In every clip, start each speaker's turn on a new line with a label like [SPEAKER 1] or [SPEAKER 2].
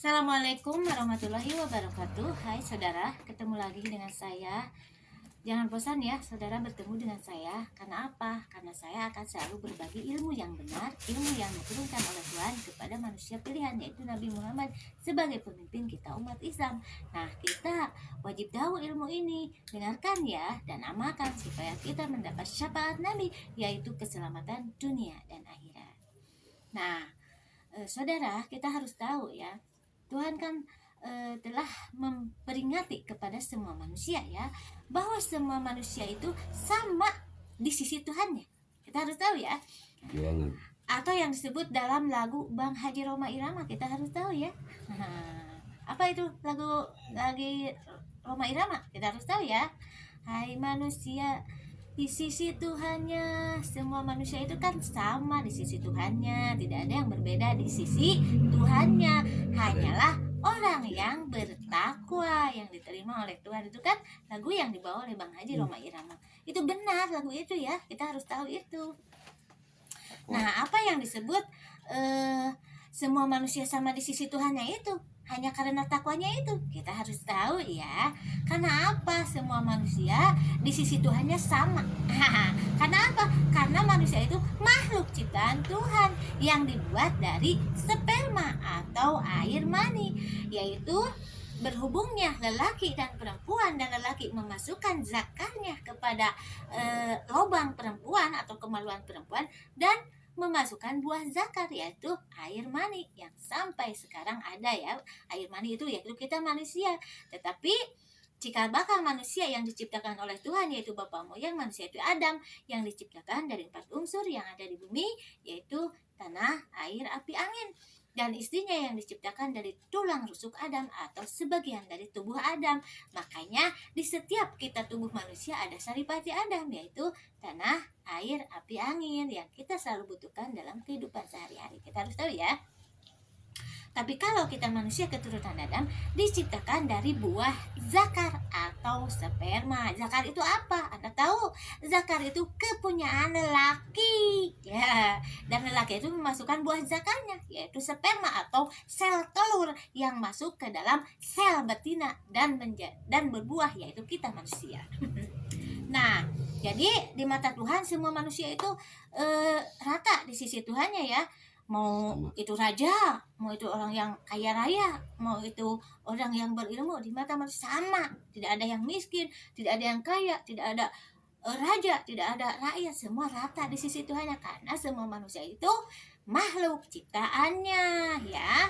[SPEAKER 1] Assalamualaikum warahmatullahi wabarakatuh. Hai saudara, ketemu lagi dengan saya. Jangan bosan ya saudara bertemu dengan saya. Karena apa? Karena saya akan selalu berbagi ilmu yang benar, ilmu yang diturunkan oleh Tuhan kepada manusia pilihan, yaitu Nabi Muhammad sebagai pemimpin kita umat Islam. Nah, kita wajib tahu ilmu ini, dengarkan ya, dan amalkan supaya kita mendapat syafaat Nabi, yaitu keselamatan dunia dan akhirat. Nah, saudara, kita harus tahu ya, Tuhan kan telah memperingati kepada semua manusia ya, bahwa semua manusia itu sama di sisi Tuhannya. Kita harus tahu ya. Atau yang disebut dalam lagu Bang Haji Rhoma Irama, kita harus tahu ya. Apa itu lagu Rhoma Irama? Kita harus tahu ya. Hai manusia, di sisi Tuhannya, semua manusia itu kan sama di sisi Tuhannya, tidak ada yang berbeda di sisi Tuhannya, hanyalah orang yang bertakwa yang diterima oleh Tuhan. Itu kan lagu yang dibawa oleh Bang Haji Rhoma Irama. Itu benar lagu itu ya, kita harus tahu itu. Nah, apa yang disebut semua manusia sama di sisi Tuhannya itu hanya karena takwanya itu, kita harus tahu ya. Karena apa? Semua manusia di sisi Tuhannya sama. Karena apa? Karena manusia itu makhluk ciptaan Tuhan yang dibuat dari sperma atau air mani, yaitu berhubungnya lelaki dan perempuan, dan lelaki memasukkan zakarnya kepada lubang perempuan atau kemaluan perempuan dan memasukkan buah zakar, yaitu air mani, yang sampai sekarang ada ya. Air mani itu yaitu kita manusia. Tetapi jika bakal manusia yang diciptakan oleh Tuhan, yaitu bapak moyang manusia itu Adam, yang diciptakan dari 4 unsur yang ada di bumi, yaitu tanah, air, api, angin. Dan istrinya yang diciptakan dari tulang rusuk Adam atau sebagian dari tubuh Adam. Makanya di setiap kita tubuh manusia ada saripati Adam, yaitu tanah, air, api, angin, yang kita selalu butuhkan dalam kehidupan sehari-hari. Kita harus tahu ya. Tapi kalau kita manusia keturunan Adam, diciptakan dari buah zakar atau sperma. Zakar itu apa? Anda tahu? Zakar itu kepunyaan lelaki ya. Dan lelaki itu memasukkan buah zakarnya, yaitu sperma atau sel telur yang masuk ke dalam sel betina dan berbuah, yaitu kita manusia. Nah, jadi di mata Tuhan semua manusia itu rata di sisi Tuhannya ya. Mau itu raja, mau itu orang yang kaya raya, mau itu orang yang berilmu, di mata manusia sama. Tidak ada yang miskin, tidak ada yang kaya, tidak ada raja, tidak ada rakyat, semua rata di sisi Tuhannya. Karena semua manusia itu makhluk ciptaannya ya.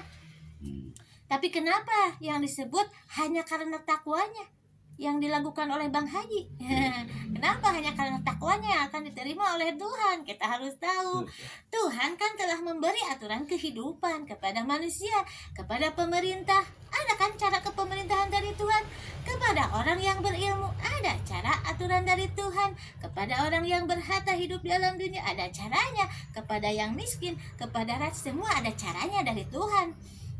[SPEAKER 1] Tapi kenapa yang disebut hanya karena takwanya yang dilakukan oleh Bang Haji? Kenapa hanya karena takwanya akan diterima oleh Tuhan? Kita harus tahu, Tuhan kan telah memberi aturan kehidupan kepada manusia, kepada pemerintah. Ada kan cara kepemerintahan dari Tuhan? Kepada orang yang berilmu ada cara aturan dari Tuhan. Kepada orang yang berharta hidup di alam dunia ada caranya. Kepada yang miskin, kepada rakyat, semua ada caranya dari Tuhan.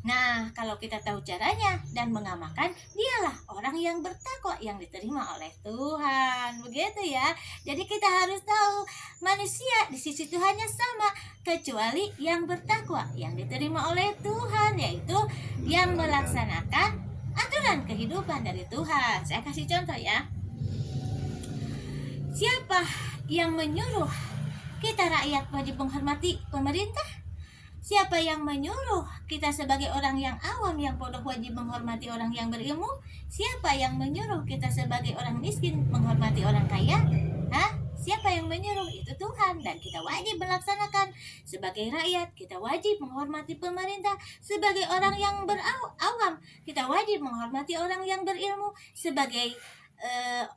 [SPEAKER 1] Nah, kalau kita tahu caranya dan mengamalkan, dialah orang yang bertakwa yang diterima oleh Tuhan. Begitu ya. Jadi kita harus tahu, manusia di sisi Tuhannya sama, kecuali yang bertakwa yang diterima oleh Tuhan, yaitu yang melaksanakan aturan kehidupan dari Tuhan. Saya kasih contoh ya. Siapa yang menyuruh kita rakyat wajib menghormati pemerintah? Siapa yang menyuruh kita sebagai orang yang awam yang bodoh wajib menghormati orang yang berilmu? Siapa yang menyuruh kita sebagai orang miskin menghormati orang kaya? Siapa yang menyuruh? Itu Tuhan. Dan kita wajib melaksanakan. Sebagai rakyat, kita wajib menghormati pemerintah. Sebagai orang yang berawam, kita wajib menghormati orang yang berilmu. Sebagai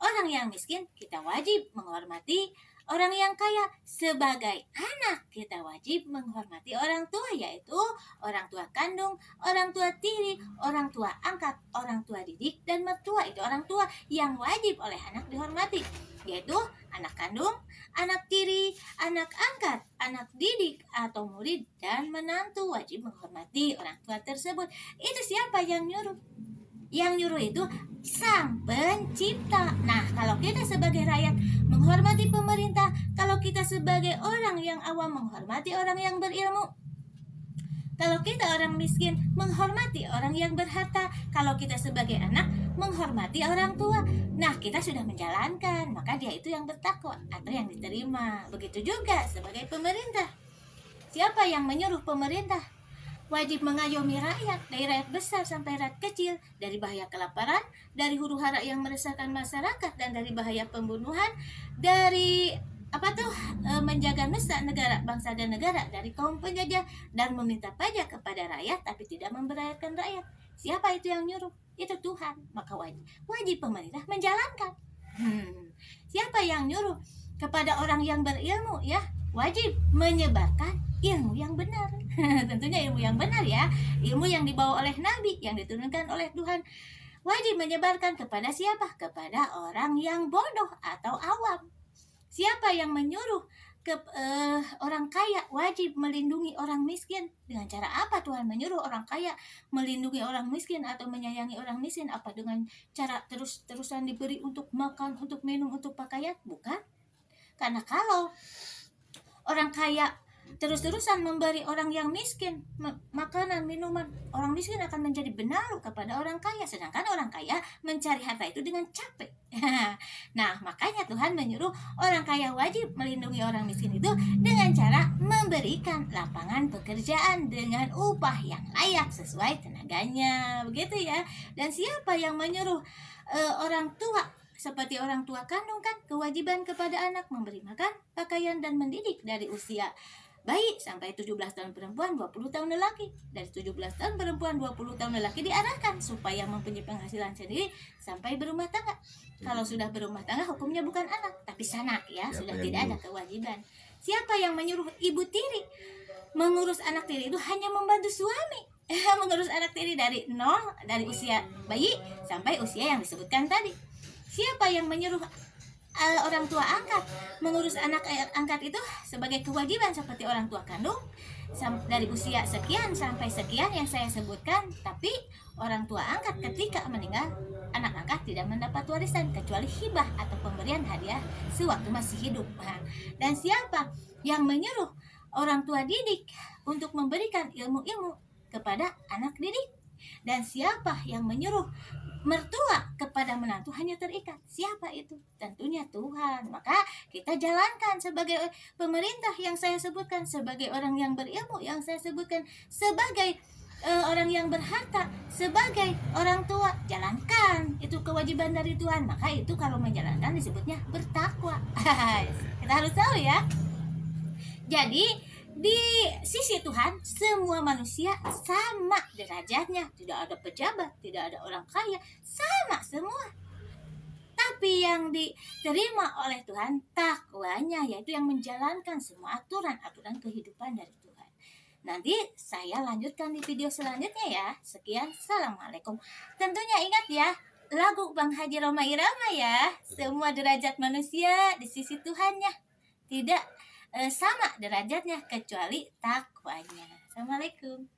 [SPEAKER 1] orang yang miskin, kita wajib menghormati orang yang kaya. Sebagai anak, kita wajib menghormati orang tua, yaitu orang tua kandung, orang tua tiri, orang tua angkat, orang tua didik, dan mertua. Itu orang tua yang wajib oleh anak dihormati, yaitu anak kandung, anak tiri, anak angkat, anak didik atau murid, dan menantu. Wajib menghormati orang tua tersebut. Itu siapa yang nyuruh? Yang nyuruh itu Sang Pencipta. Nah, kalau kita sebagai rakyat menghormati pemerintah, kalau kita sebagai orang yang awam menghormati orang yang berilmu, Kalau kita orang miskin, menghormati orang yang berharta. Kalau kita sebagai anak, menghormati orang tua. Nah, kita sudah menjalankan, maka dia itu yang bertakwa atau yang diterima. Begitu juga sebagai pemerintah. Siapa yang menyuruh pemerintah? Wajib mengayomi rakyat, dari rakyat besar sampai rakyat kecil, dari bahaya kelaparan, dari huru-hara yang meresahkan masyarakat, dan dari bahaya pembunuhan, dari menjaga nusa negara, bangsa dan negara dari kaum penjajah, dan meminta pajak kepada rakyat tapi tidak memberdayakan rakyat. Siapa itu yang nyuruh? Itu Tuhan. Maka wajib pemerintah menjalankan. Siapa yang nyuruh? Kepada orang yang berilmu, ya, wajib menyebarkan ilmu yang benar. Tentunya ilmu yang benar, ya, ilmu yang dibawa oleh Nabi, yang diturunkan oleh Tuhan. Wajib menyebarkan kepada siapa? Kepada orang yang bodoh atau awam. Siapa yang menyuruh orang kaya wajib melindungi orang miskin? Dengan cara apa Tuhan menyuruh orang kaya melindungi orang miskin atau menyayangi orang miskin? Apa dengan cara terus-terusan diberi untuk makan, untuk minum, untuk pakaian? Bukan. Karena kalau orang kaya terus-terusan memberi orang yang miskin makanan, minuman, orang miskin akan menjadi benalu kepada orang kaya, sedangkan orang kaya mencari harta itu dengan capek. Nah, makanya Tuhan menyuruh orang kaya wajib melindungi orang miskin itu dengan cara memberikan lapangan pekerjaan dengan upah yang layak sesuai tenaganya, begitu ya. Dan siapa yang menyuruh orang tua seperti orang tua kandung, kan kewajiban kepada anak memberi makan, pakaian, dan mendidik dari usia bayi sampai 17 tahun perempuan, 20 tahun lelaki. Dari 17 tahun perempuan, 20 tahun lelaki diarahkan supaya mempunyai penghasilan sendiri sampai berumah tangga. Kalau sudah berumah tangga hukumnya bukan anak tapi sanak, ya. Sudah tidak ada kewajiban. Siapa yang menyuruh ibu tiri mengurus anak tiri? Itu hanya membantu suami mengurus anak tiri dari usia bayi sampai usia yang disebutkan tadi. Siapa yang menyuruh orang tua angkat mengurus anak angkat itu sebagai kewajiban seperti orang tua kandung dari usia sekian sampai sekian yang saya sebutkan. Tapi orang tua angkat ketika meninggal, anak angkat tidak mendapat warisan kecuali hibah atau pemberian hadiah sewaktu masih hidup. Dan siapa yang menyuruh orang tua didik untuk memberikan ilmu-ilmu kepada anak didik? Dan siapa yang menyuruh mertua kepada menantu hanya terikat? Siapa itu? Tentunya Tuhan. Maka kita jalankan sebagai pemerintah yang saya sebutkan, sebagai orang yang berilmu yang saya sebutkan, sebagai orang yang berharta, sebagai orang tua, jalankan itu kewajiban dari Tuhan. Maka itu kalau menjalankan disebutnya bertakwa. Kita harus tahu, ya. Jadi di sisi Tuhan semua manusia sama derajatnya, tidak ada pejabat, tidak ada orang kaya, sama semua. Tapi yang diterima oleh Tuhan takwanya, yaitu yang menjalankan semua aturan-aturan kehidupan dari Tuhan. Nanti saya lanjutkan di video selanjutnya, ya. Sekian, assalamualaikum. Tentunya ingat, ya, lagu Bang Haji Rhoma Irama, ya. Semua derajat manusia di sisi Tuhannya tidak sama derajatnya kecuali takwanya. Assalamualaikum.